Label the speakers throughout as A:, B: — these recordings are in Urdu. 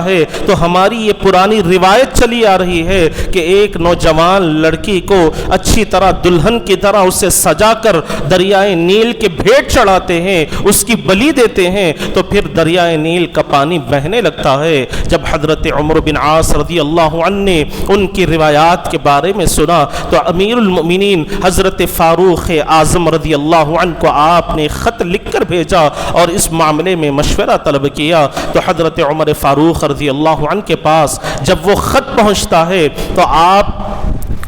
A: ہے تو ہماری یہ پرانی روایت چلی آ رہی ہے کہ ایک نوجوان لڑکی کو اچھی طرح دلہن کی طرح اسے سجا کر دریائے نیل کے بھیٹ چڑھاتے ہیں، اس کی بلی دیتے ہیں، تو پھر دریائے نیل کا پانی بہنے لگتا ہے۔ جب حضرت عمر بن عاص رضی اللہ عنہ نے ان کی روایات کے بارے میں سنا تو امیر المؤمنین حضرت فاروق اعظم رضی اللہ عنہ کو آپ نے خط لکھ کر بھیجا اور اس معاملے میں مشورہ طلب کیا۔ تو حضرت عمر فاروق رضی اللہ عنہ کے پاس جب وہ خط پہنچتا ہے تو آپ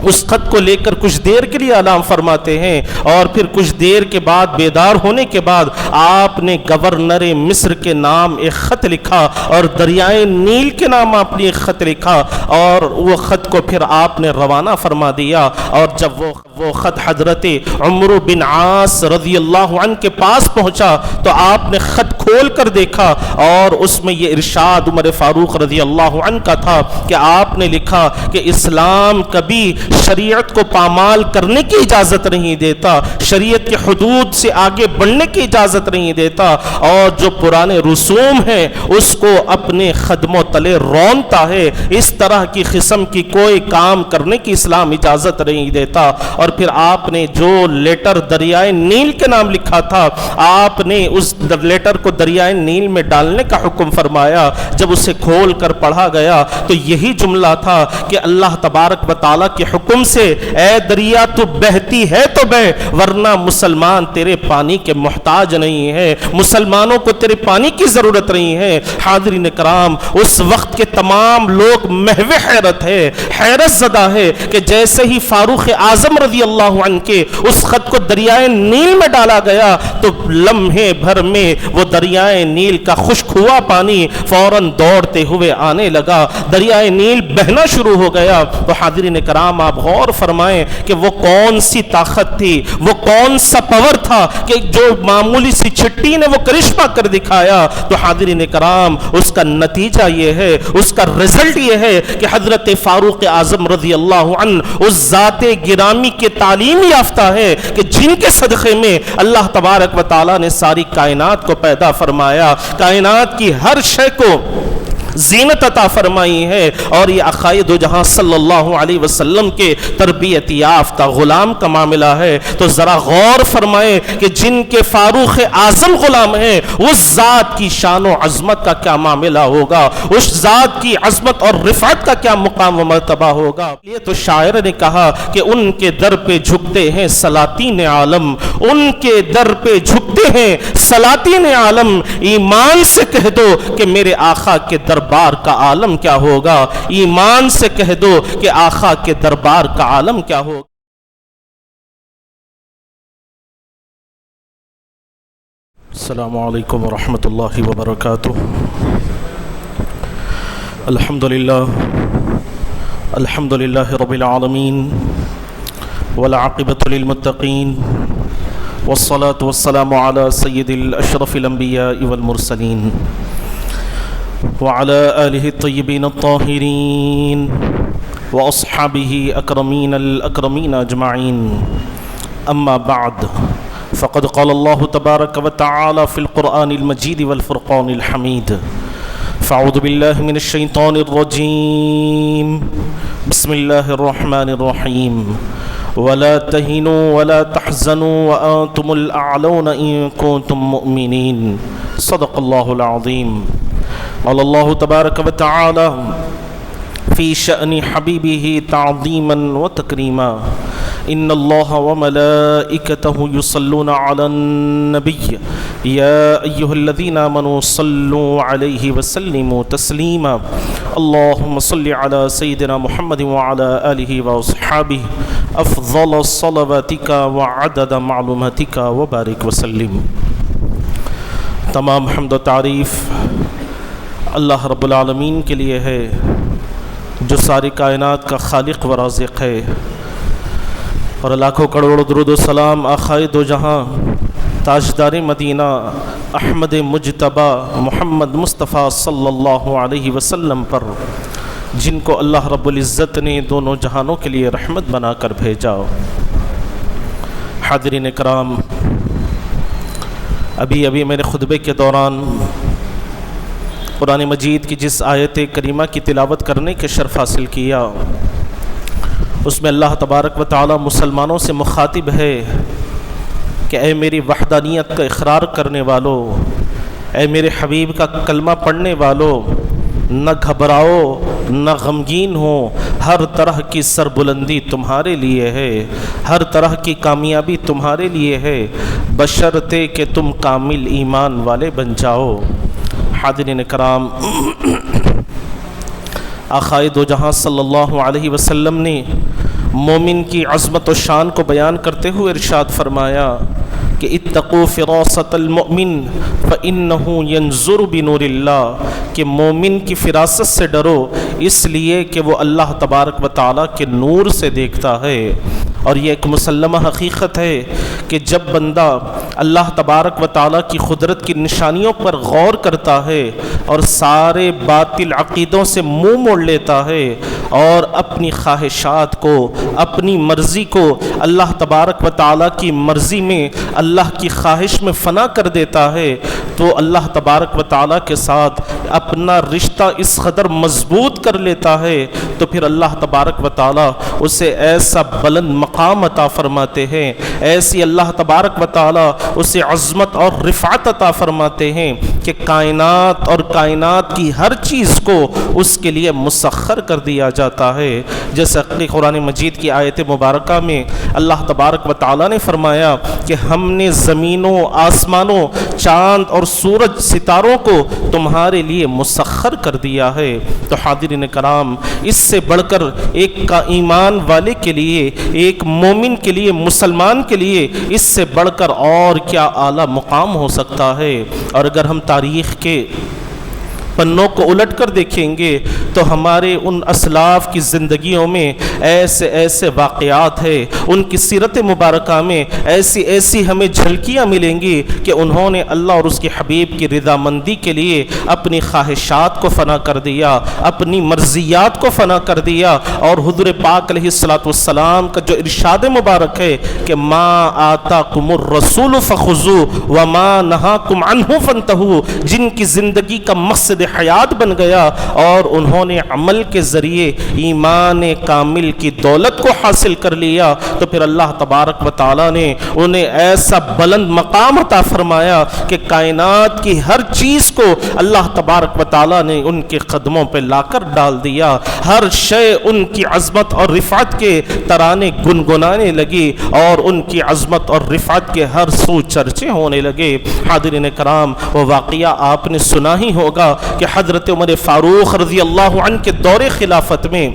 A: اس خط کو لے کر کچھ دیر کے لیے آرام فرماتے ہیں، اور پھر کچھ دیر کے بعد بیدار ہونے کے بعد آپ نے گورنر مصر کے نام ایک خط لکھا اور دریائے نیل کے نام آپ نے ایک خط لکھا، اور وہ خط کو پھر آپ نے روانہ فرما دیا۔ اور جب وہ خط حضرت عمر بن عاص رضی اللہ عنہ کے پاس پہنچا تو آپ نے خط کھول کر دیکھا اور اس میں یہ ارشاد عمر فاروق رضی اللہ عنہ کا تھا کہ آپ نے لکھا کہ اسلام کبھی شریعت کو پامال کرنے کی اجازت نہیں دیتا، شریعت کے حدود سے آگے بڑھنے کی اجازت نہیں دیتا، اور جو پرانے رسوم ہیں اس کو اپنے قدموں تلے رونتا ہے، اس طرح کی قسم کی کوئی کام کرنے کی اسلام اجازت نہیں دیتا۔ اور پھر آپ نے جو لیٹر دریائے نیل کے نام لکھا تھا آپ نے اس لیٹر کو دریائے نیل میں ڈالنے کا حکم فرمایا۔ جب اسے کھول کر پڑھا گیا تو یہی جملہ تھا کہ اللہ تبارک و تعالیٰ کے حکم سے اے دریا تو بہتی ہے تو بہ، ورنہ مسلمان تیرے پانی کے محتاج نہیں ہے، مسلمانوں کو تیرے پانی کی ضرورت نہیں ہے۔ حاضرین کرام، اس وقت کے تمام لوگ محو حیرت ہے، حیرت زدہ ہے کہ جیسے ہی فاروق اعظم رضی اللہ عنہ کے اس خط کو دریائے نیل میں ڈالا گیا تو لمحے بھر میں وہ دریائے نیل کا خشک ہوا پانی فوراً دوڑتے ہوئے آنے لگا، دریائے نیل بہنا شروع ہو گیا۔ تو حاضرین کرام، آپ غور فرمائیں کہ وہ کون سی طاقت تھی، وہ کون سا پاور تھا کہ جو معمولی سی چھٹی نے وہ کرشمہ کر دکھایا۔ تو حاضرین کرام، اس کا نتیجہ یہ ہے، اس کا رزلٹ یہ ہے کہ حضرت فاروق اعظم رضی اللہ عنہ اس ذات گرامی کے تعلیم یافتہ ہے کہ جن کے صدقے میں اللہ تبارک و تعالیٰ نے ساری کائنات کو پیدا فرمایا، کائنات کی ہر شے کو زینت عطا فرمائی ہے، اور یہ عقائد و جہاں صلی اللہ علیہ وسلم کے تربیت یافتہ غلام کا معاملہ ہے۔ تو ذرا غور فرمائیں کہ جن کے فاروق اعظم غلام ہیں اس ذات کی شان و عظمت کا کیا معاملہ ہوگا، اس ذات کی عظمت اور رفعت کا کیا مقام و مرتبہ ہوگا۔ یہ تو شاعر نے کہا کہ ان کے در پہ جھکتے ہیں سلاطین عالم، ان کے در پہ جھکتے ہیں سلاطین عالم، ایمان سے کہہ دو کہ میرے آقا کے دربار کا عالم کیا ہوگا، ایمان سے کہہ دو کہ آقا کے دربار کا عالم کیا ہوگا۔ السلام علیکم ورحمۃ اللہ وبرکاتہ۔ الحمد للہ رب العالمین والعاقبۃ للمتقین والصلاة والسلام علی سید الاشرف الانبیاء والمرسلین وعلى آلہ الطیبین الطاہرین واصحابہ اکرمین الاکرمین اجمعین، اما بعد فقد قال اللہ تبارک وتعالی فی القرآن المجید والفرقان الحمید، فاعوذ باللہ من الشیطان الرجیم، بسم اللہ الرحمن الرحیم، ولا تهنوا ولا تحزنوا وأنتم الأعلون إن كنتم مؤمنين، صدق الله العظيم۔ قال الله تبارك وتعالى في شأن حبيبه تعظيما وتكريما، إن الله وملائكته يصلون على النبي يا أيها الذين آمنوا صلوا عليه وسلموا تسليما، اللهم صل على سيدنا محمد وعلى آله وأصحابه أفضل صلواتك وعدد معلوماتك وبارك وسلم۔ تمام حمد و تعریف اللہ رب العالمین کے لیے ہے جو ساری کائنات کا خالق و رازق ہے، اور لاکھوں کروڑ درود و سلام آقائے دو جہاں تاجدار مدینہ احمد مجتبی محمد مصطفیٰ صلی اللہ علیہ وسلم پر، جن کو اللہ رب العزت نے دونوں جہانوں کے لیے رحمت بنا کر بھیجا۔ حاضرین کرام، ابھی میرے خطبے کے دوران قرآن مجید کی جس آیت کریمہ کی تلاوت کرنے کے شرف حاصل کیا، اس میں اللہ تبارک و تعالی مسلمانوں سے مخاطب ہے کہ اے میری وحدانیت کا اقرار کرنے والو، اے میرے حبیب کا کلمہ پڑھنے والو، نہ گھبراؤ نہ غمگین ہو، ہر طرح کی سربلندی تمہارے لیے ہے، ہر طرح کی کامیابی تمہارے لیے ہے، بشرطے کہ تم کامل ایمان والے بن جاؤ۔ حاضرین کرام، آقائے دو جہاں صلی اللہ علیہ وسلم نے مومن کی عظمت و شان کو بیان کرتے ہوئے ارشاد فرمایا کہ اتقوا فراست المؤمن فإنه ينظر بنور اللہ، کہ مومن کی فراست سے ڈرو اس لیے کہ وہ اللہ تبارک و تعالیٰ کے نور سے دیکھتا ہے۔ اور یہ ایک مسلمہ حقیقت ہے کہ جب بندہ اللہ تبارک و تعالیٰ کی قدرت کی نشانیوں پر غور کرتا ہے اور سارے باطل عقیدوں سے منہ موڑ لیتا ہے اور اپنی خواہشات کو، اپنی مرضی کو اللہ تبارک و تعالیٰ کی مرضی میں، اللہ کی خواہش میں فنا کر دیتا ہے، تو اللہ تبارک و تعالیٰ کے ساتھ اپنا رشتہ اس قدر مضبوط کر لیتا ہے، تو پھر اللہ تبارک و تعالیٰ اسے ایسا بلند مقام عطا فرماتے ہیں، ایسی اللہ تبارک و تعالیٰ اسے عظمت اور رفعت عطا فرماتے ہیں کہ کائنات اور کائنات کی ہر چیز کو اس کے لیے مسخر کر دیا جاتا ہے۔ جیسا کہ قرآن مجید کی آیت مبارکہ میں اللہ تبارک و تعالیٰ نے فرمایا کہ ہم نے زمینوں، آسمانوں، چاند اور سورج، ستاروں کو تمہارے لیے مسخر کر دیا ہے۔ تو حاضرین کرام، اس سے بڑھ کر ایک کا ایمان والے کے لیے، ایک مومن کے لیے، مسلمان کے لیے اس سے بڑھ کر اور کیا اعلیٰ مقام ہو سکتا ہے؟ اور اگر ہم تاریخ کے پنوں کو الٹ کر دیکھیں گے تو ہمارے ان اسلاف کی زندگیوں میں ایسے ایسے واقعات ہیں، ان کی سیرت مبارکہ میں ایسی ایسی ہمیں جھلکیاں ملیں گی کہ انہوں نے اللہ اور اس کے حبیب کی رضامندی کے لیے اپنی خواہشات کو فنا کر دیا، اپنی مرضیات کو فنا کر دیا، اور حضور پاک علیہ الصلوۃ والسلام کا جو ارشاد مبارک ہے کہ ما آتاکم الرسول فخذوہ وما نہاکم عنہ فانتہوا، جن کی زندگی کا مقصد حیات بن گیا اور انہوں نے عمل کے ذریعے ایمان کامل کی دولت کو حاصل کر لیا، تو پھر اللہ تبارک و تعالیٰ نے انہیں ایسا بلند مقام عطا فرمایا کہ کائنات کی ہر چیز کو اللہ تبارک و تعالیٰ نے ان کے قدموں پہ لا کر ڈال دیا، ہر شے ان کی عظمت اور رفعت کے ترانے گنگنانے لگی اور ان کی عظمت اور رفعت کے ہر سو چرچے ہونے لگے۔ حاضرین کرام، وہ واقعہ آپ نے سنا ہی ہوگا کہ حضرت عمر فاروق رضی اللہ عنہ کے دور خلافت میں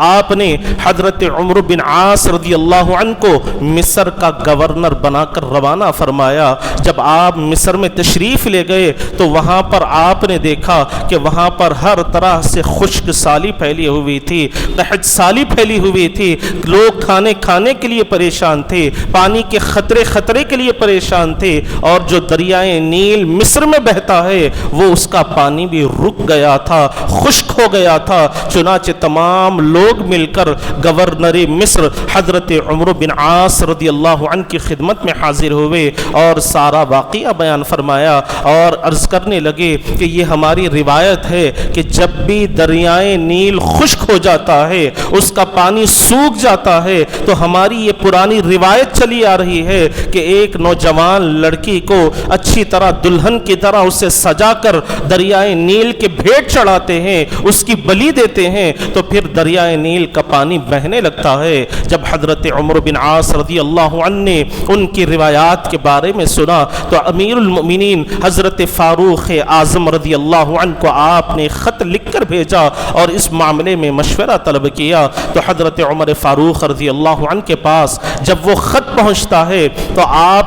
A: آپ نے حضرت عمرو بن عاص رضی اللہ عنہ کو مصر کا گورنر بنا کر روانہ فرمایا۔ جب آپ مصر میں تشریف لے گئے تو وہاں پر آپ نے دیکھا کہ وہاں پر ہر طرح سے خشک سالی پھیلی ہوئی تھی، قحط سالی پھیلی ہوئی تھی، لوگ کھانے کے لیے پریشان تھے، پانی کے خطرے کے لیے پریشان تھے، اور جو دریائے نیل مصر میں بہتا ہے وہ اس کا پانی بھی رک گیا تھا، خشک ہو گیا تھا۔ چنانچہ تمام لوگ مل کر گورنر مصر حضرت عمرو بن عاص رضی اللہ عنہ کی خدمت میں حاضر ہوئے اور سارا واقعہ بیان فرمایا اور عرض کرنے لگے کہ یہ ہماری روایت ہے کہ جب بھی دریائے نیل خشک ہو جاتا ہے، اس کا پانی سوکھ جاتا ہے، تو ہماری یہ پرانی روایت چلی آ رہی ہے کہ ایک نوجوان لڑکی کو اچھی طرح دلہن کی طرح اسے سجا کر دریائے نیل کے بھیٹ چڑھاتے ہیں، اس کی بلی دیتے ہیں، تو پھر دریائے نیل کا پانی بہنے لگتا ہے۔ جب حضرت عمر بن عاص رضی اللہ عنہ نے ان کی روایات کے بارے میں سنا تو امیر المؤمنین حضرت فاروق اعظم رضی اللہ عنہ کو آپ نے خط لکھ کر بھیجا اور اس معاملے میں مشورہ طلب کیا۔ تو حضرت عمر فاروق رضی اللہ عنہ کے پاس جب وہ خط پہنچتا ہے تو آپ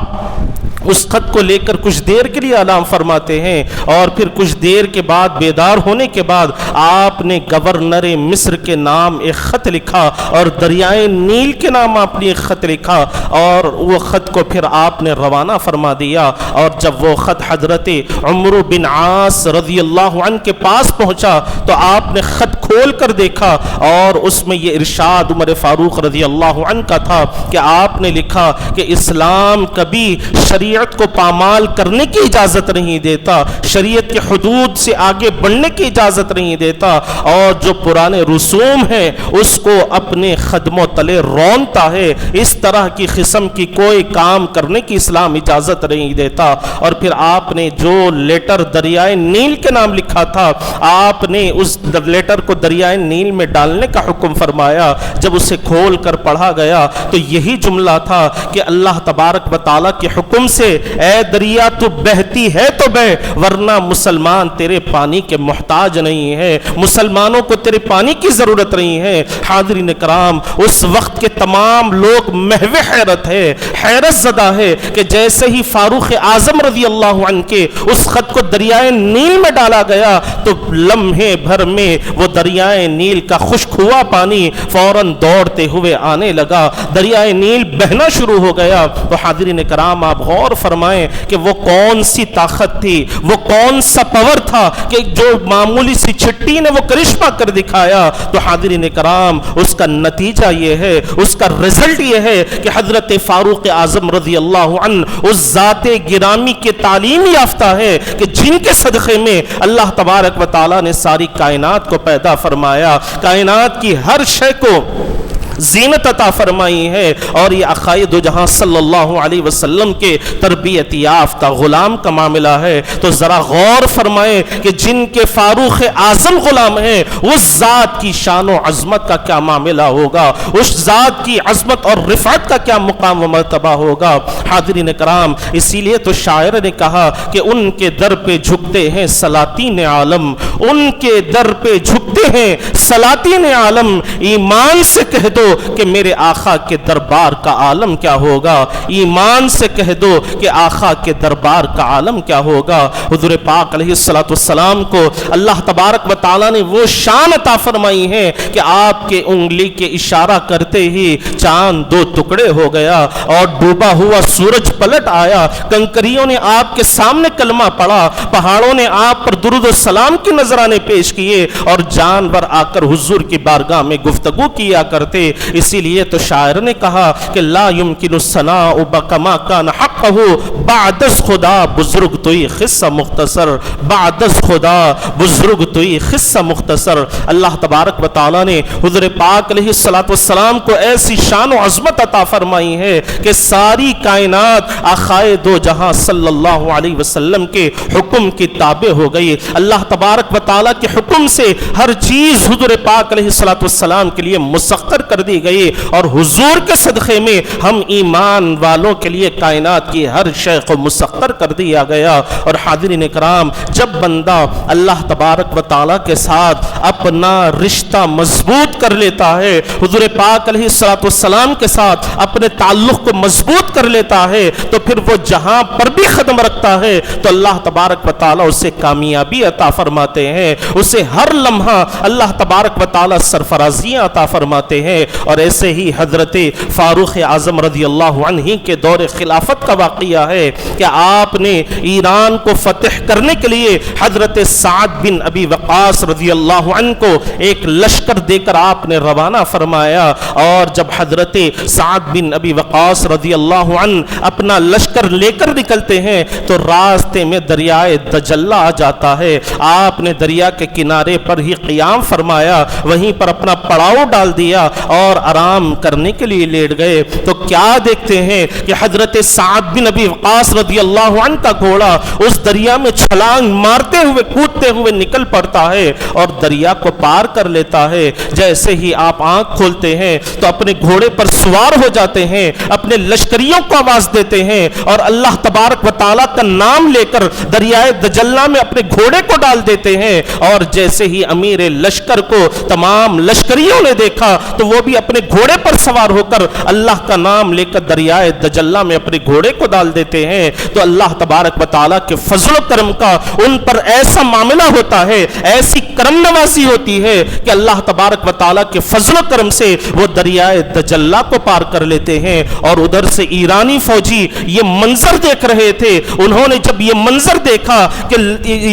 A: اس خط کو لے کر کچھ دیر کے لیے آرام فرماتے ہیں، اور پھر کچھ دیر کے بعد بیدار ہونے کے بعد آپ نے گورنر مصر کے نام ایک خط لکھا اور دریائے نیل کے نام آپ نے ایک خط لکھا، اور وہ خط کو پھر آپ نے روانہ فرما دیا۔ اور جب وہ خط حضرت عمرو بن عاص رضی اللہ عنہ کے پاس پہنچا تو آپ نے خط کھول کر دیکھا اور اس میں یہ ارشاد عمر فاروق رضی اللہ عنہ کا تھا کہ آپ نے لکھا کہ اسلام کبھی شریعت شریعت کو پامال کرنے کی اجازت نہیں دیتا، شریعت کے حدود سے آگے بڑھنے کی اجازت نہیں دیتا، اور جو پرانے رسوم ہیں اس کو اپنے قدموں تلے رونتا ہے، اس طرح کی قسم کی کوئی کام کرنے کی اسلام اجازت نہیں دیتا۔ اور پھر آپ نے جو لیٹر دریائے نیل کے نام لکھا تھا، آپ نے اس لیٹر کو دریائے نیل میں ڈالنے کا حکم فرمایا۔ جب اسے کھول کر پڑھا گیا تو یہی جملہ تھا کہ اللہ تبارک و تعالیٰ کے حکم سے اے دریا تو بہتی ہے تو بہ، ورنہ مسلمان تیرے پانی کے محتاج نہیں ہے، مسلمانوں کو تیرے پانی کی ضرورت نہیں ہے۔ حاضرین کرام، اس وقت کے تمام لوگ محو حیرت ہے، حیرت زدہ ہے کہ جیسے ہی فاروق اعظم رضی اللہ عنہ کے اس خط کو دریائے نیل میں ڈالا گیا تو لمحے بھر میں وہ دریائے نیل کا خشک ہوا پانی فوراً دوڑتے ہوئے آنے لگا، دریائے نیل بہنا شروع ہو گیا۔ تو حاضرین کرام، آپ غور فرمائیں کہ وہ کون سی طاقت تھی، وہ کون سا پاور تھا کہ جو معمولی سی چھٹی نے وہ کرشمہ کر دکھایا۔ تو حاضرین کرام، اس کا نتیجہ یہ ہے، اس کا رزلٹ یہ ہے کہ حضرت فاروق اعظم رضی اللہ عنہ اس ذات گرامی کے تعلیم یافتہ ہے کہ جن کے صدقے میں اللہ تبارک و تعالیٰ نے ساری کائنات کو پیدا فرمایا، کائنات کی ہر شے کو زینت عطا فرمائی ہے، اور یہ عقائد جہاں صلی اللہ علیہ وسلم کے تربیت یافتہ غلام کا معاملہ ہے۔ تو ذرا غور فرمائیں کہ جن کے فاروق اعظم غلام ہیں اس ذات کی شان و عظمت کا کیا معاملہ ہوگا، اس ذات کی عظمت اور رفعت کا کیا مقام و مرتبہ ہوگا۔ حاضرین کرام، اسی لیے تو شاعر نے کہا کہ ان کے در پہ جھکتے ہیں سلاطین عالم، ان کے در پہ جھکتے ہیں سلاطین عالم، ایمان سے کہہ دو کہ میرے آقا کے دربار کا عالم کیا ہوگا، ایمان سے کہہ دو کہ آقا کے دربار کا عالم کیا ہوگا۔ حضور پاک علیہ السلام کو اللہ تبارک و تعالیٰ نے وہ شان عطا فرمائی ہے کہ آپ کے انگلی کے اشارہ کرتے ہی چاند دو ٹکڑے ہو گیا اور ڈوبا ہوا سورج پلٹ آیا، کنکریوں نے آپ کے سامنے کلمہ پڑھا، پہاڑوں نے آپ پر درود و سلام کی نذرانے پیش کیے، اور جانور آ کر حضور کی بارگاہ میں گفتگو کیا کرتے۔ اسی لیے تو شاعر نے کہا کہ لا يمكن الثناء بكما كان حقه بعد از خدا بزرگ توئی قصہ مختصر، بعد از خدا بزرگ توئی قصہ مختصر۔ اللہ تبارک و تعالیٰ نے حضور پاک علیہ السلام کو ایسی شان و عظمت عطا فرمائی ہے کہ ساری کائنات آقائے دو جہاں صلی اللہ علیہ وسلم کے حکم کی تابع ہو گئی۔ اللہ تبارک و تعالیٰ کے حکم سے ہر چیز حضور پاک علیہ السلام کے لیے مسخر کر دی گئی، اور حضور کے صدقے میں ہم ایمان والوں کے لیے کائنات کی ہر شے کو مسخر کر دیا گیا۔ اور حاضرین کرام، جب بندہ اللہ تبارک و تعالیٰ کے ساتھ اپنا رشتہ مضبوط کر لیتا ہے، حضور پاک علیہ السلام کے ساتھ اپنے تعلق کو مضبوط کر لیتا ہے، تو پھر وہ جہاں پر بھی قدم رکھتا ہے تو اللہ تبارک و تعالیٰ اسے کامیابی عطا فرماتے ہیں، اسے ہر لمحہ اللہ تبارک و تعالیٰ سرفرازیاں عطا فرماتے ہیں۔ اور ایسے ہی حضرت فاروق اعظم رضی اللہ عنہ کے دور خلافت کا واقعہ ہے کہ آپ نے ایران کو فتح کرنے کے لیے حضرت سعد بن ابی وقاص رضی اللہ عنہ کو ایک لشکر دے کر آپ نے روانہ فرمایا، اور جب حضرت سعد بن ابی وقاص رضی اللہ عنہ اپنا لشکر لے کر نکلتے ہیں تو راستے میں دریائے دجلہ آ جاتا ہے۔ آپ نے دریا کے کنارے پر ہی قیام فرمایا، وہیں پر اپنا پڑاؤ ڈال دیا اور آرام کرنے کے لیے لیٹ گئے۔ تو کیا دیکھتے ہیں کہ حضرت سعد بن ابی وقاص رضی اللہ عنہ کا گھوڑا اس دریا میں چھلانگ مارتے ہوئے کودتے ہوئے نکل پڑتا ہے اور دریا کو پار کر لیتا ہے۔ جیسے ہی آپ آنکھ کھولتے ہیں تو اپنے گھوڑے پر سوار ہو جاتے ہیں، اپنے لشکریوں کو آواز دیتے ہیں اور اللہ تبارک و تعالیٰ کا نام لے کر دریائے دجلہ میں اپنے گھوڑے کو ڈال دیتے ہیں۔ اور جیسے ہی امیر لشکر کو تمام لشکریوں نے دیکھا تو وہ بھی اپنے گھوڑے پر سوار ہو کر اللہ کا نام لے کر دریائے دجلہ میں اپنے گھوڑے کو ڈال دیتے ہیں۔ تو اللہ تبارک و تعالیٰ کے فضل و کرم کا ان پر ایسا معاملہ ہوتا ہے، ایسی کرم نوازی ہوتی ہے کہ اللہ تبارک و تعالیٰ کے فضل و کرم سے وہ دریائے دجلہ کو پار کر لیتے ہیں۔ اور ادھر سے ایرانی فوجی یہ منظر دیکھ رہے تھے، انہوں نے جب یہ منظر دیکھا کہ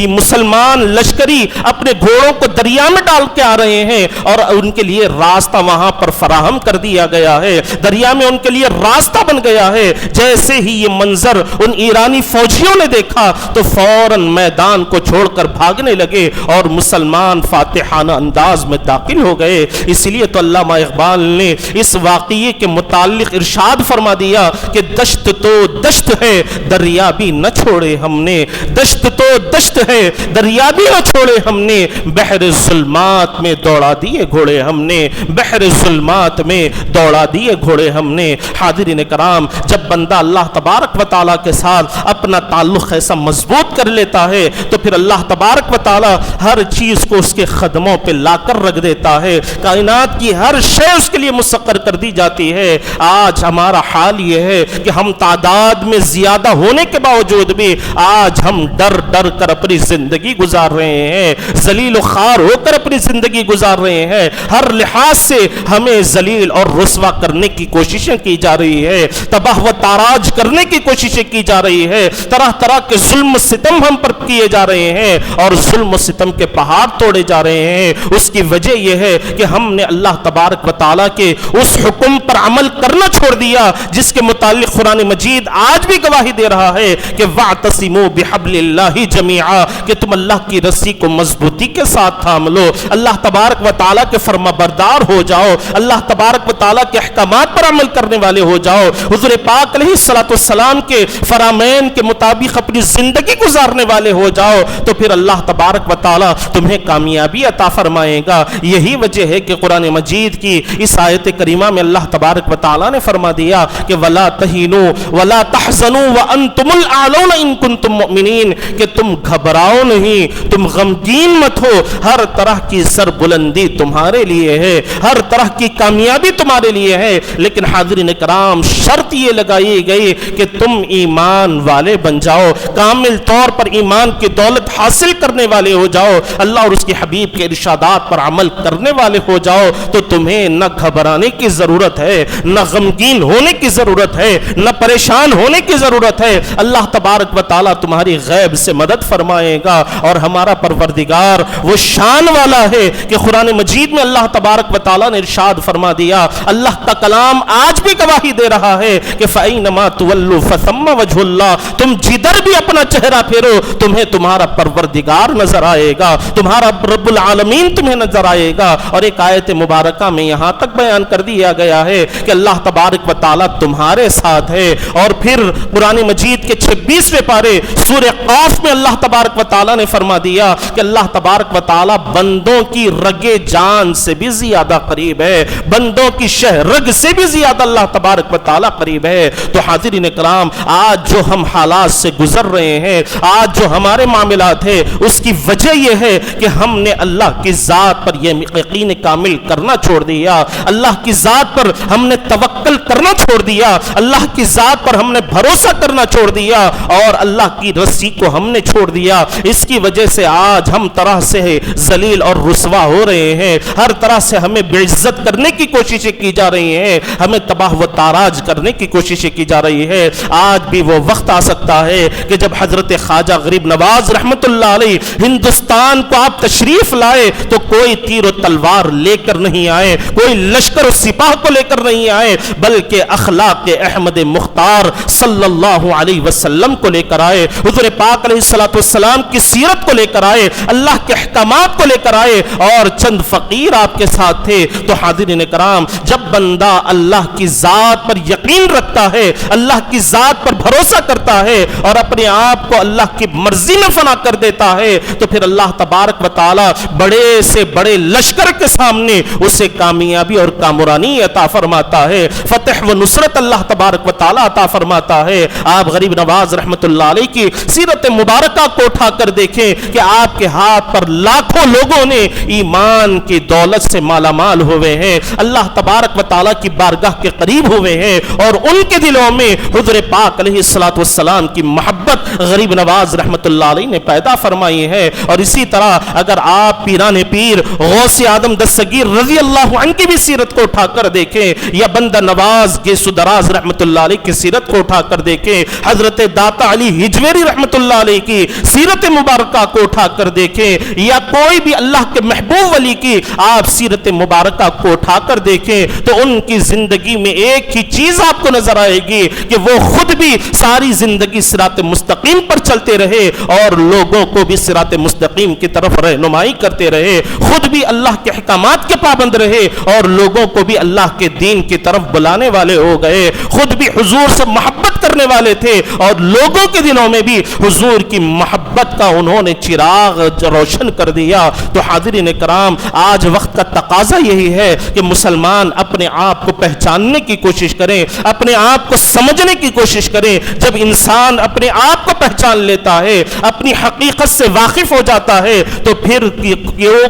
A: مسلمان لشکری اپنے گھوڑوں کو دریا میں ڈال کے آ رہے ہیں اور ان کے لیے راستہ وہاں پر پر فراہم کر دیا گیا ہے، دریا میں ان کے لیے راستہ بن گیا ہے۔ جیسے ہی یہ منظر ان ایرانی فوجیوں نے دیکھا تو فوراً میدان کو چھوڑ کر بھاگنے لگے اور مسلمان فاتحانہ انداز میں داخل ہو گئے۔ اسی لیے تو علامہ اقبال نے اس واقعے کے متعلق ارشاد فرما دیا کہ دشت تو دشت ہے دریا بھی نہ چھوڑے ہم نے، دشت تو دشت ہے دریا بھی نہ چھوڑے ہم نے، بحر ظلمات میں دوڑا دیے گھوڑے ہم نے، بحر ظلمات میں دوڑا دیے گھوڑے ہم نے۔ حاضرین کرام، جب بندہ اللہ تبارک و تعالیٰ کے ساتھ اپنا تعلق ایسا مضبوط کر لیتا ہے تو پھر اللہ تبارک و تعالیٰ ہر چیز کو اس کے قدموں پہ لا کر رکھ دیتا ہے، کائنات کی ہر شے اس کے لیے مسخر کر دی جاتی ہے۔ آج ہمارا حال یہ ہے کہ ہم تعداد میں زیادہ ہونے کے باوجود بھی آج ہم ڈر ڈر کر اپنی زندگی گزار رہے ہیں، ذلیل و خوار ہو کر اپنی زندگی گزار رہے ہیں، ہر لحاظ سے ہمیں ذلیل اور رسوا کرنے کی کوششیں کی جا رہی ہے، تباہ و تاراج کرنے کی کوششیں کی جا رہی ہے، طرح طرح کے ظلم و ستم ہم پر کیے جا رہے ہیں اور ظلم و ستم کے پہاڑ توڑے جا رہے ہیں۔ اس کی وجہ یہ ہے کہ ہم نے اللہ تبارک و تعالیٰ کے اس حکم پر عمل کرنا چھوڑ دیا جس کے متعلق قرآن مجید آج بھی گواہی دے رہا ہے کہ وَاعْتَصِمُوا بِحَبْلِ اللَّهِ جَمِيعًا، کہ تم اللہ کی رسی کو مضبوطی کے ساتھ تھام لو، اللہ تبارک و تعالیٰ کے فرما بردار ہو جاؤ، اللہ تبارک و تعالیٰ کے احکامات پر عمل کرنے والے ہو جاؤ، حضور پاک علیہ السلام کے فرامین کے مطابق اپنی زندگی گزارنے والے ہو جاؤ، تو پھر اللہ تبارک و تعالیٰ تمہیں کامیابی عطا فرمائے گا۔ یہی وجہ ہے کہ قرآن مجید کی اس آیت کریمہ میں اللہ تبارک و تعالیٰ نے فرما دیا کہ وَلَا تَهِنُوا وَلَا تَحْزَنُوا وَأَنْتُمُ الْأَعْلَوْنَ إِن كُنتُم مُؤْمِنِينَ، کہ تم گھبراؤ نہیں، تم غمگین مت ہو، ہر طرح کی سربلندی تمہارے لیے ہے، ہر طرح کی کامیابی تمہارے لیے ہے، لیکن حاضرین کرام شرط یہ لگائی گئی کہ تم ایمان والے بن جاؤ، کامل طور پر ایمان کی دولت حاصل کرنے والے ہو جاؤ، اللہ اور اس کے حبیب کے ارشادات پر عمل کرنے والے ہو جاؤ، تو تمہیں نہ گھبرانے کی ضرورت ہے، نہ غمگین ہونے کی ضرورت ہے، نہ پریشان ہونے کی ضرورت ہے۔ اللہ تبارک و تعالیٰ تمہاری غیب سے مدد فرمائے گا، اور ہمارا پروردگار وہ شان والا ہے کہ قرآن مجید میں اللہ تبارک و تعالیٰ نے ارشاد فرما دیا، اللہ کا کلام آج بھی گواہی دے رہا ہے کہ فَأَيْنَمَا تُوَلُّوا فَثَمَّ وَجْهُ اللَّهِ، تم جدھر بھی اپنا چہرہ پھیرو تمہیں تمہارا پروردگار نظر آئے گا، تمہارا رب العالمین تمہیں نظر آئے گا۔ اور ایک آیت مبارکہ میں یہاں تک بیان کر دیا گیا ہے کہ اللہ تبارک و تعالیٰ تمہارے ساتھ ہے، اور پھر قرآن مجید کے 26ویں پارے سورہ قاف میں اللہ تبارک و تعالیٰ نے فرما دیا کہ اللہ تبارک و تعالیٰ بندوں کی رگ جان سے بھی زیادہ قریب ہے، بندوں کی شہ رگ سے بھی زیادہ اللہ تبارک و تعالیٰ قریب ہے۔ تو حاضرین کرام، آج جو ہم حالات سے گزر رہے ہیں، آج جو ہمارے معاملات ہیں، اس کی وجہ یہ ہے کہ ہم نے اللہ کی ذات پر یہ یقین کامل کرنا چھوڑ دیا، اللہ کی ذات پر ہم نے توکل کرنا چھوڑ دیا، اللہ کی ذات پر ہم نے بھروسہ کرنا چھوڑ دیا، اور اللہ کی رسی کو ہم نے چھوڑ دیا۔ اس کی وجہ سے آج ہم طرح سے ذلیل اور رسوا ہو رہے ہیں، ہر طرح سے ہمیں بے عزت کرنے کی کوششیں کی جا رہی ہیں، ہمیں تباہ و تاراج کرنے کی کوششیں کی جا رہی ہے۔ آج بھی وہ وقت آ سکتا ہے کہ جب حضرت خواجہ غریب نواز رحمت اللہ علیہ ہندوستان کو آپ تشریف لائے تو کوئی تیر و تلوار لے کر نہیں آئے، کوئی لشکر و سپاہ کو لے کر نہیں آئے، بلکہ اخلاق احمد مختار صلی اللہ علیہ وسلم کو لے کر آئے، حضور پاک علیہ السلام کی سیرت کو لے کر آئے، اللہ کے احکامات کو لے کر آئے، اور چند فقیر آپ کے ساتھ تھے۔ تو حاضرین کرام، جب بندہ اللہ کی ذات پر یقین رکھتا ہے، اللہ کی ذات پر بھروسہ کرتا ہے اور اپنے آپ کو اللہ کی مرضی میں فنا کر دیتا ہے، تو پھر اللہ تبارک و تعالی بڑے سے بڑے لشکر کے سامنے اسے کامیابی اور کامرانی عطا فرماتا ہے، فتح و نصرت اللہ تبارک و تعالی عطا فرماتا ہے۔ آپ غریب نواز رحمت اللہ علیہ کی سیرت مبارکہ کو اٹھا کر دیکھیں کہ آپ کے ہاتھ پر لاکھوں لوگوں نے ایمان کی دولت سے مالا مال ہوئے ہیں، اللہ تبارک و تعالی کی بارگاہ کے قریب ہوئے ہیں، اور ان کے دلوں میں حضور پاک علیہ السلام کی محبت غریب نواز رحمت اللہ علیہ نے پیدا فرمائی ہے۔ اور اسی طرح اگر آپ پیران پیر غوث اعظم دستگیر رضی اللہ عنہ کی بھی سیرت کو اٹھا کر دیکھیں، یا بندہ نواز گیسو دراز رحمت اللہ علیہ کی سیرت کو اٹھا کر دیکھیں، حضرت داتا علی ہجویری رحمت اللہ علیہ کی سیرت مبارکہ کو اٹھا کر دیکھیں، یا کوئی بھی اللہ کے محبوب ولی کی آپ سیرت مبارکہ کو اٹھا کر دیکھیں تو ان کی زندگی میں ایک ہی چیز آپ کو نظر آئے گی کہ وہ خود بھی ساری زندگی صراط مستقیم پر چلتے رہے اور لوگوں کو بھی صراط مستقیم کی طرف رہنمائی کرتے رہے، خود بھی اللہ کے احکامات کے پابند رہے اور لوگوں کو بھی اللہ کے دین کی طرف بلانے والے ہو گئے، خود بھی حضور سے محبت کرنے والے تھے اور لوگوں کے دلوں میں بھی حضور کی محبت کا انہوں نے چراغ روشن کر دیا۔ تو حاضرین کرام، آج وقت کا تقاضا یہی ہے کہ مسلمان اپنے آپ کو پہچاننے کی کوشش کریں، اپنے آپ کو سمجھنے کی کوشش کریں۔ جب انسان اپنے آپ کو پہچان لیتا ہے، اپنی حقیقت سے واقف ہو جاتا ہے، تو پھر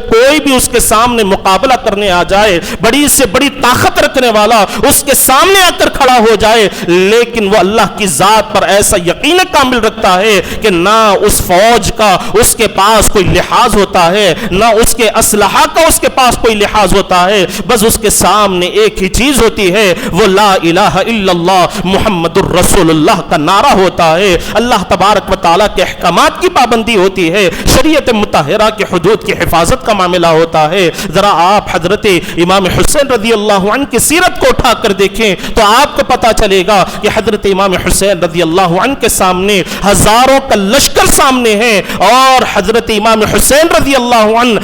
A: کوئی بھی اس کے سامنے مقابلہ کرنے آ جائے، بڑی سے بڑی طاقت رکھنے والا اس کے سامنے آ کر کھڑا ہو جائے، لیکن وہ اللہ کی ذات پر ایسا یقین کامل رکھتا ہے کہ نہ اس فوج کا اس کے پاس کوئی لحاظ ہوتا ہے، نہ اس کے اسلحہ کا اس کے پاس کوئی لحاظ ہوتا ہے، بس اس کے سامنے ایک ہی چیز ہوتی ہے، وہ لا الہ الا اللہ محمد الرسول اللہ کا نعرہ ہوتا ہے، اللہ تبارک و تعالیٰ کے احکامات کی پابندی ہوتی ہے، شریعت مطہرہ کے حدود کی حفاظت کا معاملہ ہوتا ہے۔ ذرا آپ حضرت امام حسین رضی اللہ عنہ کی سیرت کو اٹھا کر دیکھیں تو آپ کو پتا چلے گا کہ حضرت امام حسین رضی اللہ عنہ کے سامنے ہزاروں کا لشکر سامنے ہے اور حضرت امام حسین رضی اللہ عنہ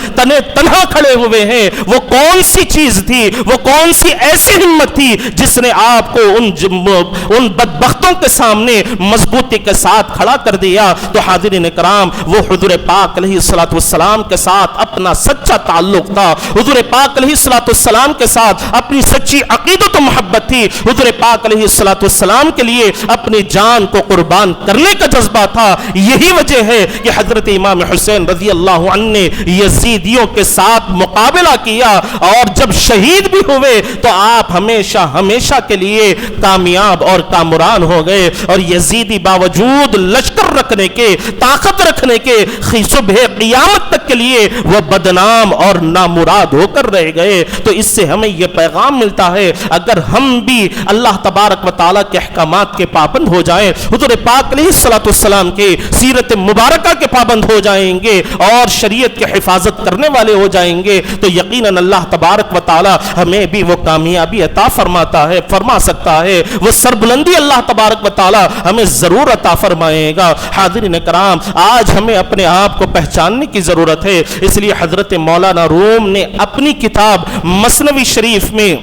A: تنہا کھڑے ہوئے ہیں۔ وہ کون سی چیز تھی، وہ کون سی ایسی ہمت تھی جس نے آپ کو ان بدبختوں کے سامنے مضبوطی کے ساتھ کھڑا کر دیا؟ تو حاضرین کرام، وہ حضور پاک علیہ الصلوۃ والسلام کے ساتھ اپنا سچا تعلق تھا، حضور پاک علیہ الصلوۃ والسلام کے ساتھ اپنی سچی عقیدت و محبت تھی، حضور پاک علیہ الصلوۃ والسلام کے لیے اپنی جان کو قربان کرنے کا جذبہ تھا۔ یہی وجہ ہے کہ حضرت امام حسین رضی اللہ عنہ نے یزیدیوں کے ساتھ مقابلہ کیا اور جب شہید بھی ہوئے تو آپ ہمیشہ ہمیشہ کے لیے کامیاب اور کامران ہو گئے، اور یزیدی باوجود لشکر رکھنے کے، طاقت رکھنے کے، صبح قیامت تک کے لیے وہ بدنام اور نامراد ہو کر رہ گئے۔ تو اس سے ہمیں یہ پیغام ملتا ہے، اگر ہم بھی اللہ تبارک و تعالیٰ کے احکامات کے پابند ہو جائیں، حضور پاک علیہ الصلوۃ والسلام کی سیرت مبارکہ کے پابند ہو جائیں گے اور شریعت کی حفاظت کرنے والے ہو جائیں گے، تو یقیناً اللہ تبارک و تعالیٰ ہمیں بھی وہ کامیابی عطا فرما سکتا ہے، وہ سربلندی اللہ تبارک و تعالیٰ ہمیں ضرور عطا فرمائے گا۔ حاضرین کرام، آج ہمیں اپنے آپ کو پہچاننے کی ضرورت ہے، اس لیے حضرت مولانا روم نے اپنی کتاب مثنوی شریف میں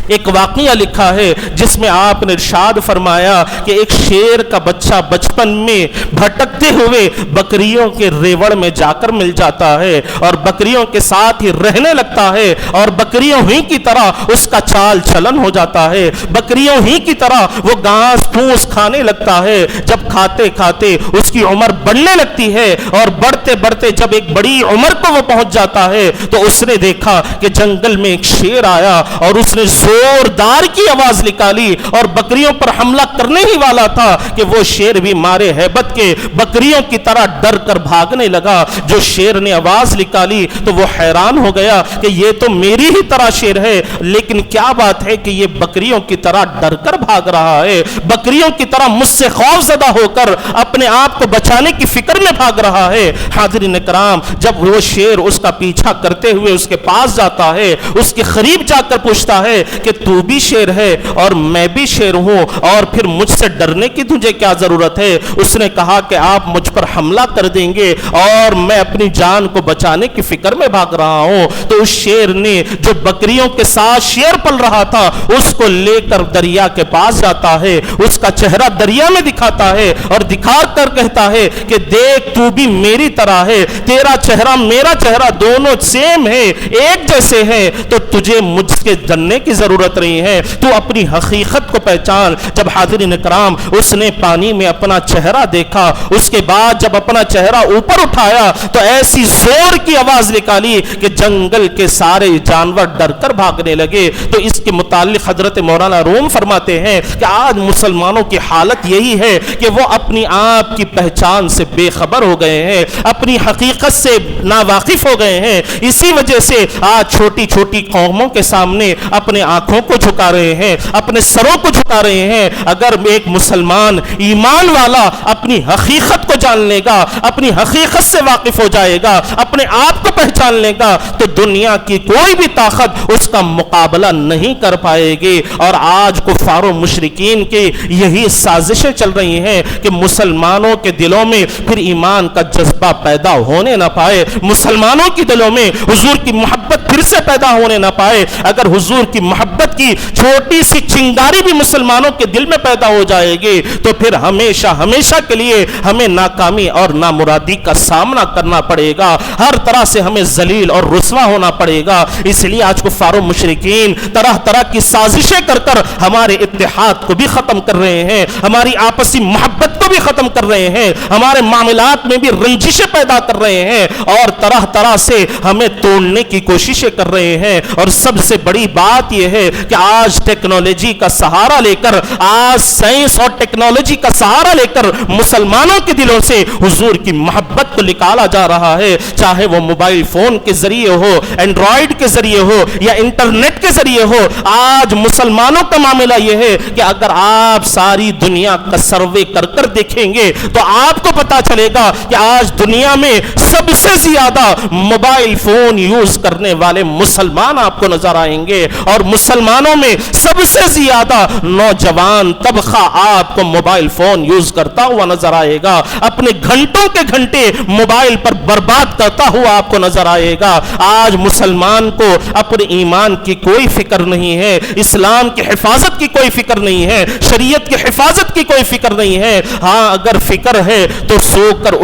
A: ایک واقعہ لکھا ہے جس میں آپ نے ارشاد فرمایا کہ ایک شیر کا بچہ بچپن میں بھٹکتے ہوئے بکریوں کے ریوڑ میں جا کر مل جاتا ہے اور بکریوں کے ساتھ ہی رہنے لگتا ہے اور بکریوں ہی کی طرح اس کا چال چلن ہو جاتا ہے، بکریوں ہی کی طرح وہ گھاس پھوس کھانے لگتا ہے۔ جب کھاتے کھاتے اس کی عمر بڑھنے لگتی ہے اور بڑھتے بڑھتے جب ایک بڑی عمر کو وہ پہنچ جاتا ہے تو اس نے دیکھا کہ جنگل میں ایک شیر آیا اور اس نے زوردار کی آواز نکالی اور بکریوں پر حملہ کرنے ہی والا تھا کہ وہ شیر بھی مارے ہیبت کے بکریوں کی طرح ڈر کر بھاگنے لگا۔ جو شیر نے آواز نکالی تو وہ حیران ہو گیا کہ یہ تو میری ہی طرح شیر ہے، لیکن کیا بات ہے کہ یہ بکریوں کی طرح ڈر کر بھاگ رہا ہے، بکریوں کی طرح مجھ سے خوف زدہ ہو کر اپنے آپ کو بچانے کی فکر میں بھاگ رہا ہے۔ حاضرین کرام، جب وہ شیر اس کا پیچھا کرتے ہوئے اس کے پاس جاتا ہے، اس کے قریب جا کر پوچھتا ہے کہ تو بھی شیر ہے اور میں بھی شیر ہوں اور پھر مجھ سے ڈرنے کی تجھے کیا ضرورت ہے؟ اس نے کہا کہ آپ مجھ پر حملہ کر دیں گے اور میں اپنی جان کو بچانے کی فکر میں بھاگ رہا ہوں۔ تو اس شیر نے جو بکریوں کے ساتھ شیر پل رہا تھا اس کو لے کر دریا کے پاس جاتا ہے، اس کا چہرہ دریا میں دکھاتا ہے اور دکھا کر کہتا ہے کہ دیکھ تو بھی میری طرح ہے، تیرا چہرہ میرا چہرہ دونوں سیم ہے، ایک جیسے ہیں، تو تجھے مجھ کے ڈرنے کی ضرورت نہیں ہے، تو اپنی حقیقت کو پہچان۔ جب حاضرین کرام اس نے پانی میں اپنا چہرہ دیکھا، اس کے بعد جب اپنا چہرہ اوپر اٹھایا تو ایسی زور کی آواز نکالی کہ جنگل کے سارے جانور ڈر کر بھاگنے لگے۔ تو اس کے متعلق حضرت مولانا روم فرماتے ہیں کہ آج مسلمانوں کی حالت یہی ہے کہ وہ اپنی آپ کی پہچان سے بے خبر ہو گئے ہیں، اپنی حقیقت سے ناواقف ہو گئے ہیں، اسی وجہ سے آج چھوٹی چھوٹی قوموں کے سامنے اپنے آنکھوں کو جھکا رہے ہیں, اپنے سروں کو جھکا رہے ہیں. اگر ایک مسلمان ایمان والا اپنی حقیقت کو جان لے گا, اپنی حقیقت سے واقف ہو جائے گا, اپنے آپ کو پہچان لے گا, تو دنیا کی کوئی بھی طاقت اس کا مقابلہ نہیں کر پائے گی. اور آج کفار و مشرکین کی یہی سازشیں چل رہی ہیں کہ مسلمانوں کے دلوں میں پھر ایمان کا جذبہ پیدا ہونے نہ پائے, مسلمانوں کے دلوں میں حضور کی محبت پھر سے پیدا ہونے نہ پائے. اگر حضور کی محبت کی چھوٹی سی چنگاری بھی مسلمانوں کے دل میں پیدا ہو جائے گی تو پھر ہمیشہ ہمیشہ کے لیے ہمیں ناکامی اور نامرادی کا سامنا کرنا پڑے گا, ہر طرح سے ہمیں ذلیل اور رسوا ہونا پڑے گا. اس لیے آج کفار و مشرکین طرح طرح کی سازشیں کر کر ہمارے اتحاد کو بھی ختم کر رہے ہیں, ہماری آپسی محبت کو بھی ختم کر رہے ہیں, ہمارے معاملات میں بھی رنجشیں پیدا کر رہے ہیں اور طرح طرح سے ہمیں توڑنے کی کوششیں کر رہے ہیں. اور سب سے بڑی بات یہ ہے کہ آج ٹیکنالوجی کا سہارا لے کر, آج سائنس اور ٹیکنالوجی کا سہارا لے کر مسلمانوں کے دلوں سے حضور کی محبت کو نکالا جا رہا ہے, چاہے وہ موبائل فون کے ذریعے ہو, اینڈرائیڈ کے ذریعے ہو یا انٹرنیٹ کے ذریعے ہو. آج مسلمانوں کا معاملہ یہ ہے کہ اگر آپ ساری دنیا کا سروے کر کر دیکھیں گے تو آپ کو پتا چلے گا کہ آج دنیا میں سب سے زیادہ موبائل فون یوز کرنے والے مسلمان آپ کو نظر آئیں گے, اور مسلمانوں میں سب سے زیادہ نوجوان طبقہ آپ کو موبائل فون یوز کرتا ہوا نظر آئے گا, اپنے گھنٹوں کے گھنٹے موبائل پر برباد کرتا ہوا آپ کو نظر آئے گا. آج مسلمان کو اپنے ایمان کی کوئی فکر نہیں ہے, اسلام کی حفاظت کی کوئی فکر نہیں ہے, شریعت کی حفاظت کی کوئی فکر نہیں ہے. ہاں اگر فکر ہے تو سو کر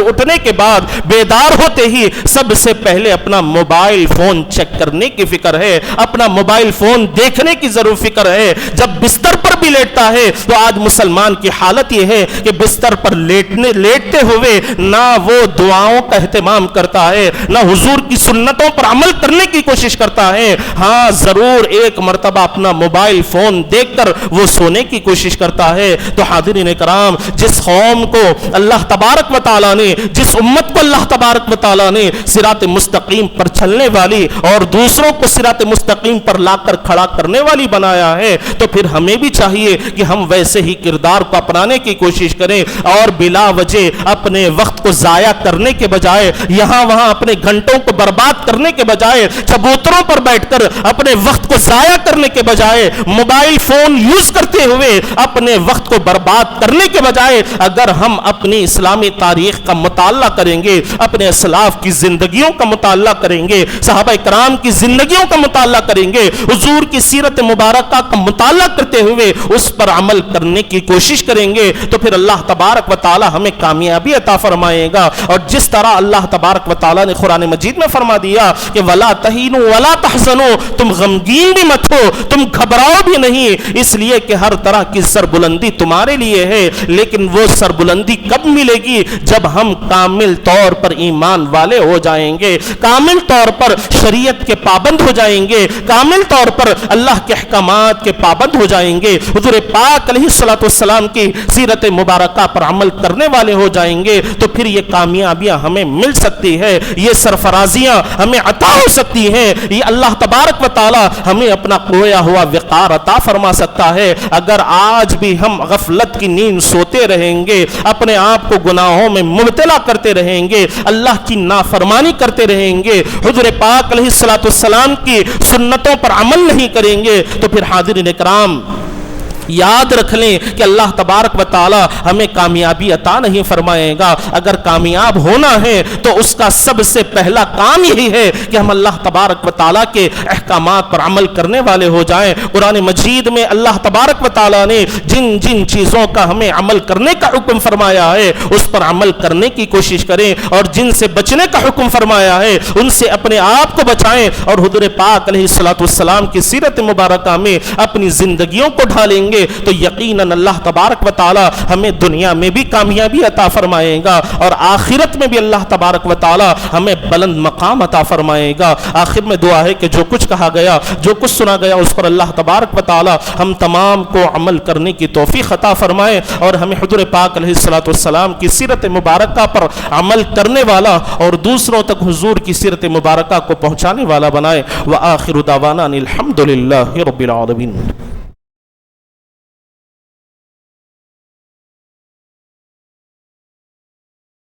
A: اٹھنے کے بعد بیدار ہوتے ہی سب سے پہلے اپنا موبائل فون چیک کرنے کی فکر ہے, اپنا موبائل فون دیکھنے کی ضرور فکر ہے. جب بستر پر بھی لیٹتا ہے تو آج مسلمان کی حالت یہ ہے کہ بستر پر لیٹتے ہوئے نہ وہ دعاؤں کا اہتمام کرتا ہے, نہ حضور کی سنتوں پر عمل کرنے کی کوشش کرتا ہے. ہاں ضرور ایک مرتبہ اپنا موبائل فون دیکھ کر وہ سونے کی کوشش کرتا ہے. تو حاضرین کرام, جس قوم کو اللہ تبارک و تعالی نے, جس امت کو اللہ تبارک و تعالی نے صراط مستقیم پر چلنے والی اور دوسروں کو صراط مستقیم پر لا کر کھڑا کرنے والی بنایا ہے, تو پھر ہمیں بھی چاہیے کہ ہم ویسے ہی کردار کو اپنانے کی کوشش کریں اور بلا وجہ اپنے وقت کو ضائع کرنے کے بجائے, یہاں وہاں اپنے گھنٹوں کو برباد کرنے کے بجائے, چبوتروں پر بیٹھ کر اپنے وقت کو ضائع کرنے کے بجائے, موبائل فون یوز کرتے ہوئے اپنے وقت کو برباد کرنے کے بجائے, اگر ہم اپنی اسلامی تاریخ کا مطالعہ کریں گے, اپنے اسلاف کی زندگیوں کا مطالعہ کریں گے, صحابہ کرام کی زندگیوں کا مطالعہ کریں گے, حضور کی سیرت مبارکہ کا مطالعہ کرتے ہوئے اس پر عمل کرنے کی کوشش کریں گے, تو پھر اللہ تبارک و تعالی ہمیں کامیابی عطا فرمائے گا. اور جس طرح اللہ تبارک و تعالی نے قرآن مجید میں فرما دیا کہ وَلَا تَهِنُوا وَلَا تَحْزَنُوا, تم غمگین بھی مت ہو, تم گھبراؤ بھی نہیں, اس لیے کہ ہر طرح کی سربلندی تمہارے لیے ہے. لیکن وہ سربلندی کب ملے گی؟ جب ہم کامل طور پر ایمان والے ہو جائیں گے, کامل طور پر شریعت کے پابند ہو جائیں گے, کامل طور پر اللہ کے احکامات کے پابند ہو جائیں گے, حضور پاک علیہ الصلوۃ والسلام کی سیرت مبارکہ پر عمل کرنے والے ہو جائیں گے, تو پھر یہ کامیابیاں ہمیں مل سکتی ہے, یہ سرفرازیاں ہمیں عطا ہو سکتی ہیں, یہ اللہ تبارک و تعالی ہمیں اپنا کھویا ہوا وقار عطا فرما سکتا ہے. اگر آج بھی ہم غفلت کی نیند سوتے رہیں گے, اپنے آپ کو گناہوں میں مبتلا کرتے رہیں گے, اللہ کی نافرمانی کرتے رہیں گے, حضور پاک علیہ الصلوۃ والسلام کی سنتوں پر عمل نہیں کریں گے, تو پھر حاضرین کرام یاد رکھ لیں کہ اللہ تبارک و تعالی ہمیں کامیابی عطا نہیں فرمائے گا. اگر کامیاب ہونا ہے تو اس کا سب سے پہلا کام یہی ہے کہ ہم اللہ تبارک و تعالی کے احکامات پر عمل کرنے والے ہو جائیں. قرآن مجید میں اللہ تبارک و تعالی نے جن جن چیزوں کا ہمیں عمل کرنے کا حکم فرمایا ہے اس پر عمل کرنے کی کوشش کریں, اور جن سے بچنے کا حکم فرمایا ہے ان سے اپنے آپ کو بچائیں, اور حضور پاک علیہ الصلوۃ والسلام کی سیرت مبارکہ میں اپنی زندگیوں کو ڈھالیں گے گے تو یقیناً اللہ تبارک و تعالی ہمیں دنیا میں بھی کامیابی عطا فرمائے گا اور آخرت میں بھی اللہ تبارک و تعالی ہمیں بلند مقام عطا فرمائے گا۔ آخر میں دعا ہے کہ جو کچھ کہا گیا، جو کچھ سنا گیا، اس پر اللہ تبارک و تعالی ہم تمام کو عمل کرنے کی توفیق عطا فرمائے اور ہمیں حضور پاک علیہ الصلوۃ والسلام کی سیرت مبارکہ پر عمل کرنے والا اور دوسروں تک حضور کی سیرت مبارکہ کو پہنچانے والا بنائے۔ وآخر دعوانا الحمد للہ رب العالمین۔